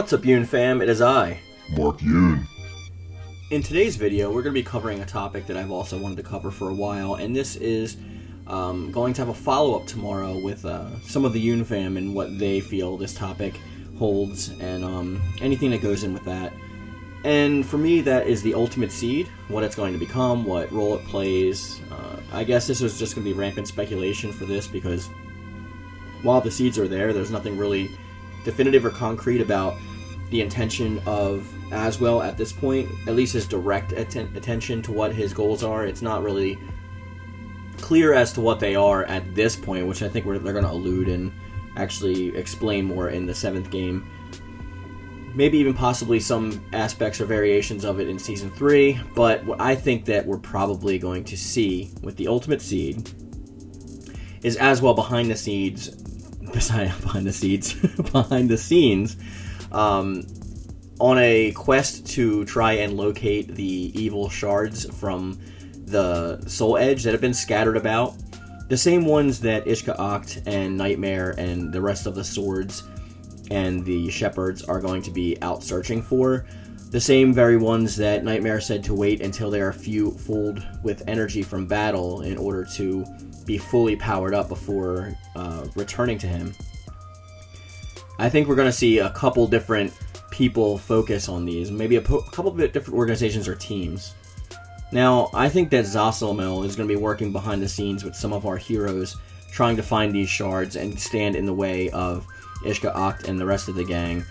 What's up, Yoon-Fam? It is I, Mark Yoon. In today's video, we're going to be covering a topic that I've also wanted to cover for a while, and this is going to have a follow-up tomorrow with some of the Yoon-Fam and what they feel this topic holds, and anything that goes in with that. And for me, that is the ultimate seed, what it's going to become, what role it plays. I guess this was just going to be rampant speculation for this, because while the seeds are there, there's nothing really definitive or concrete about the intention of Azwel at this point, at least his direct attention to what his goals are. It's not really clear as to what they are at this point, which I think they're going to allude and actually explain more in the 7th game. Maybe even possibly some aspects or variations of it in Season 3, but what I think that we're probably going to see with the Ultimate Seed is Azwel behind the scenes, on a quest to try and locate the evil shards from the Soul Edge that have been scattered about. The same ones that Ishka-Oct and Nightmare and the rest of the swords and the shepherds are going to be out searching for. The same very ones that Nightmare said to wait until they are fueled with energy from battle in order to be fully powered up before returning to him. I think we're going to see a couple different people focus on these, maybe a couple of different organizations or teams. Now, I think that Zasalamel is going to be working behind the scenes with some of our heroes, trying to find these shards and stand in the way of Ishka-Oct and the rest of the gang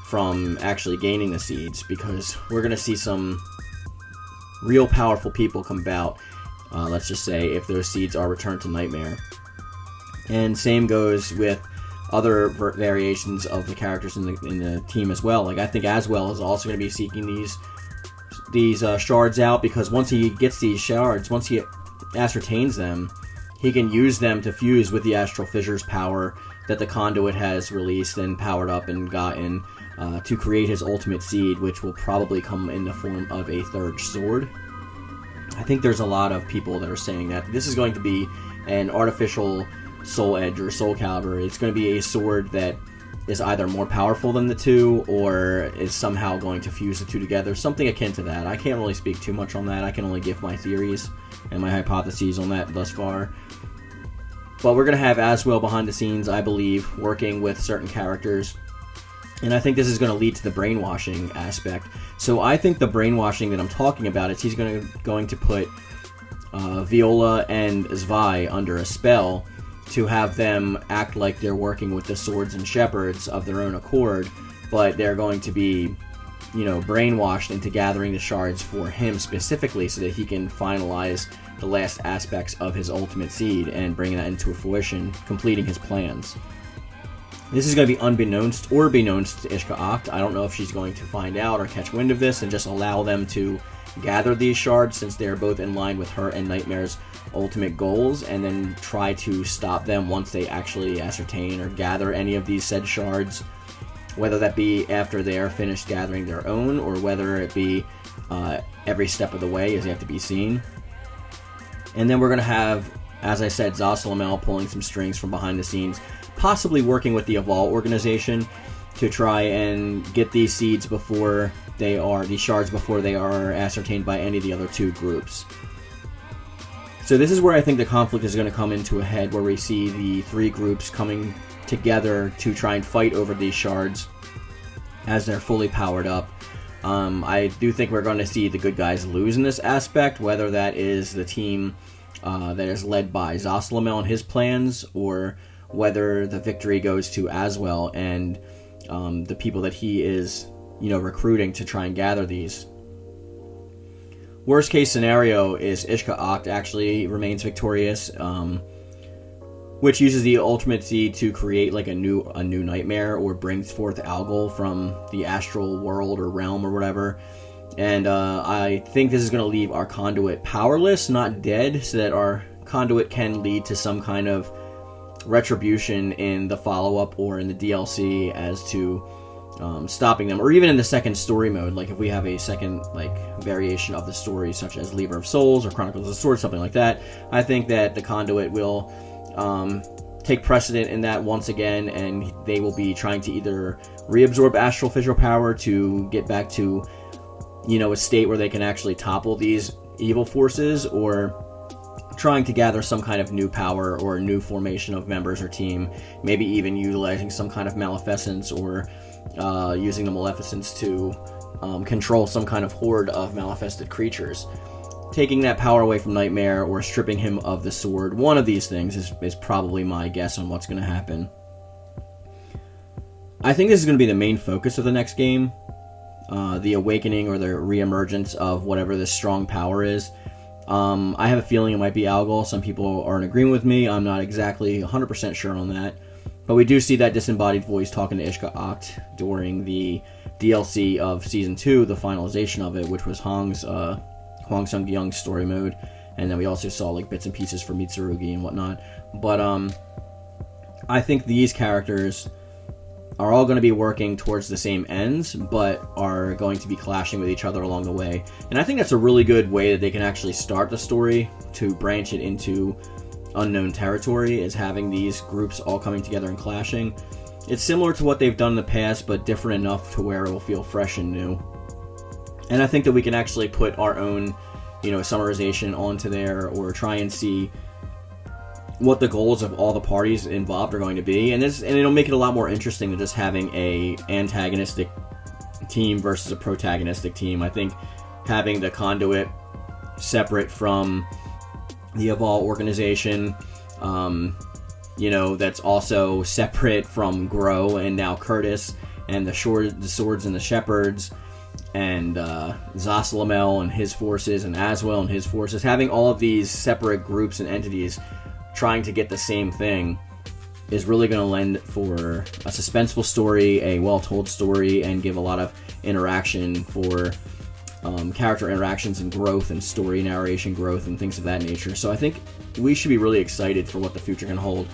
from actually gaining the seeds, because we're going to see some real powerful people come about, let's just say, if those seeds are returned to Nightmare. And same goes with other variations of the characters in the team as well. Like, I think Azwel is also going to be seeking these shards out, because once he gets these shards, once he ascertains them, he can use them to fuse with the Astral Fissure's power that the conduit has released and powered up and gotten to create his ultimate seed, which will probably come in the form of a third sword. I think there's a lot of people that are saying that this is going to be an artificial Soul Edge or Soul Calibur. It's going to be a sword that is either more powerful than the two, or is somehow going to fuse the two together, something akin to that. I can't really speak too much on that. I can only give my theories and my hypotheses on that thus far. But we're going to have Azwel behind the scenes, I believe, working with certain characters. And I think this is going to lead to the brainwashing aspect. So I think the brainwashing that I'm talking about is he's going to put Viola and SCVI under a spell to have them act like they're working with the swords and shepherds of their own accord, but they're going to be, brainwashed into gathering the shards for him specifically so that he can finalize the last aspects of his ultimate seed and bring that into fruition, completing his plans. This is going to be unbeknownst or beknownst to Ishka-Oct. I don't know if she's going to find out or catch wind of this and just allow them to gather these shards, since they're both in line with her and Nightmare's ultimate goals, and then try to stop them once they actually ascertain or gather any of these said shards, whether that be after they are finished gathering their own, or whether it be every step of the way is yet to be seen. And then we're going to have, as I said, Zasalamel pulling some strings from behind the scenes, possibly working with the Evolve organization to try and get these seeds before these shards before they are ascertained by any of the other two groups. So this is where I think the conflict is going to come into a head, where we see the three groups coming together to try and fight over these shards as they're fully powered up. I do think we're going to see the good guys lose in this aspect, whether that is the team that is led by Zasalamel and his plans, or whether the victory goes to Azwel and the people that he is recruiting to try and gather these. Worst case scenario is Ishka-Oct actually remains victorious, which uses the ultimate seed to create like a new Nightmare, or brings forth Algol from the astral world or realm or whatever. And I think this is going to leave our conduit powerless, not dead, so that our conduit can lead to some kind of retribution in the follow-up or in the DLC as to stopping them, or even in the second story mode, like if we have a second variation of the story, such as Lever of Souls or Chronicles of the Sword, something like that. I think that the conduit will take precedent in that once again, and they will be trying to either reabsorb astral visual power to get back to, you know, a state where they can actually topple these evil forces, or trying to gather some kind of new power or new formation of members or team, maybe even utilizing some kind of maleficence, or using the maleficence to control some kind of horde of manifested creatures. Taking that power away from Nightmare or stripping him of the sword, one of these things is probably my guess on what's going to happen. I think this is going to be the main focus of the next game, the awakening or the reemergence of whatever this strong power is. I have a feeling it might be Algol. Some people are in agreement with me. I'm not exactly 100% sure on that. But we do see that disembodied voice talking to Ishka Act during the DLC of Season 2, the finalization of it, which was Hwang Sung-young's story mode. And then we also saw like bits and pieces for Mitsurugi and whatnot. But I think these characters are all going to be working towards the same ends, but are going to be clashing with each other along the way. And I think that's a really good way that they can actually start the story to branch it into unknown territory, is having these groups all coming together and clashing. It's similar to what they've done in the past, but different enough to where it will feel fresh and new. And I think that we can actually put our own, you know, summarization onto there, or try and see what the goals of all the parties involved are going to be, and it'll make it a lot more interesting than just having a antagonistic team versus a protagonistic team. I think having the conduit separate from the Azwel organization, you know, that's also separate from Grow and now Curtis, and the swords and the shepherds, and Zasalamel and his forces, and Azwel and his forces, having all of these separate groups and entities trying to get the same thing is really going to lend for a suspenseful story, a well-told story, and give a lot of interaction for character interactions and growth and story narration growth and things of that nature. So I think we should be really excited for what the future can hold.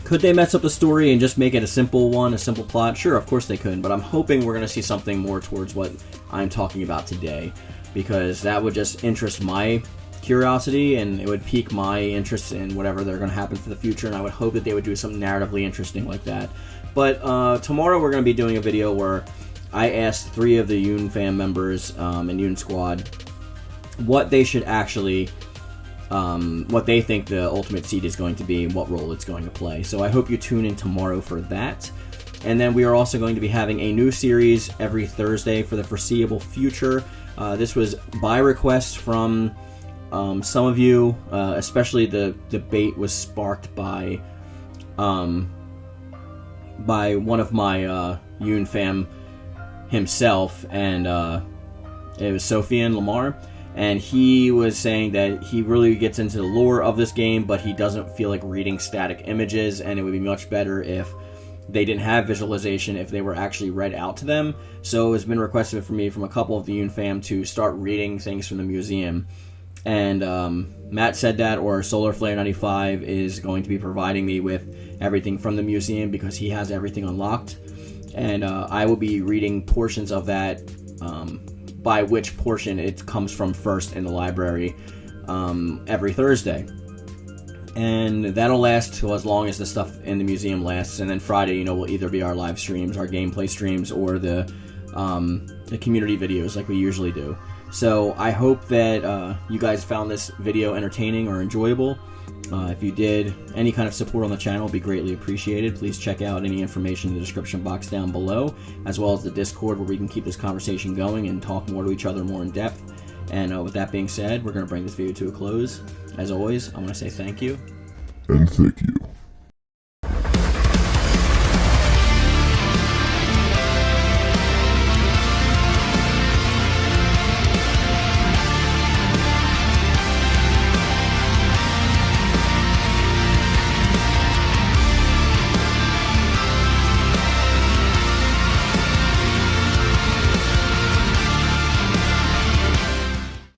Could they mess up the story and just make it a simple one, a simple plot? Sure, of course they could, but I'm hoping we're going to see something more towards what I'm talking about today, because that would just interest my curiosity, and it would pique my interest in whatever they're going to happen for the future, and I would hope that they would do something narratively interesting like that. But tomorrow we're going to be doing a video where I asked 3 of the Yoon-Fam members and Yoon Squad what they should actually, what they think the ultimate seed is going to be and what role it's going to play. So I hope you tune in tomorrow for that. And then we are also going to be having a new series every Thursday for the foreseeable future. This was by request from some of you, especially the debate was sparked by one of my Yoon-Fam himself, and it was Sofian Lamar, and he was saying that he really gets into the lore of this game, but he doesn't feel like reading static images, and it would be much better if they didn't have visualization, if they were actually read out to them. So it's been requested for me from a couple of the Yoon-Fam to start reading things from the museum. And Matt said that, or SolarFlare95 is going to be providing me with everything from the museum because he has everything unlocked. And I will be reading portions of that, by which portion it comes from first in the library, every Thursday. And that'll last till as long as the stuff in the museum lasts. And then Friday, you know, will either be our live streams, our gameplay streams, or the community videos like we usually do. So I hope that you guys found this video entertaining or enjoyable. If you did, any kind of support on the channel would be greatly appreciated. Please check out any information in the description box down below, as well as the Discord where we can keep this conversation going and talk more to each other more in depth. And with that being said, we're going to bring this video to a close. As always, I want to say thank you. And thank you.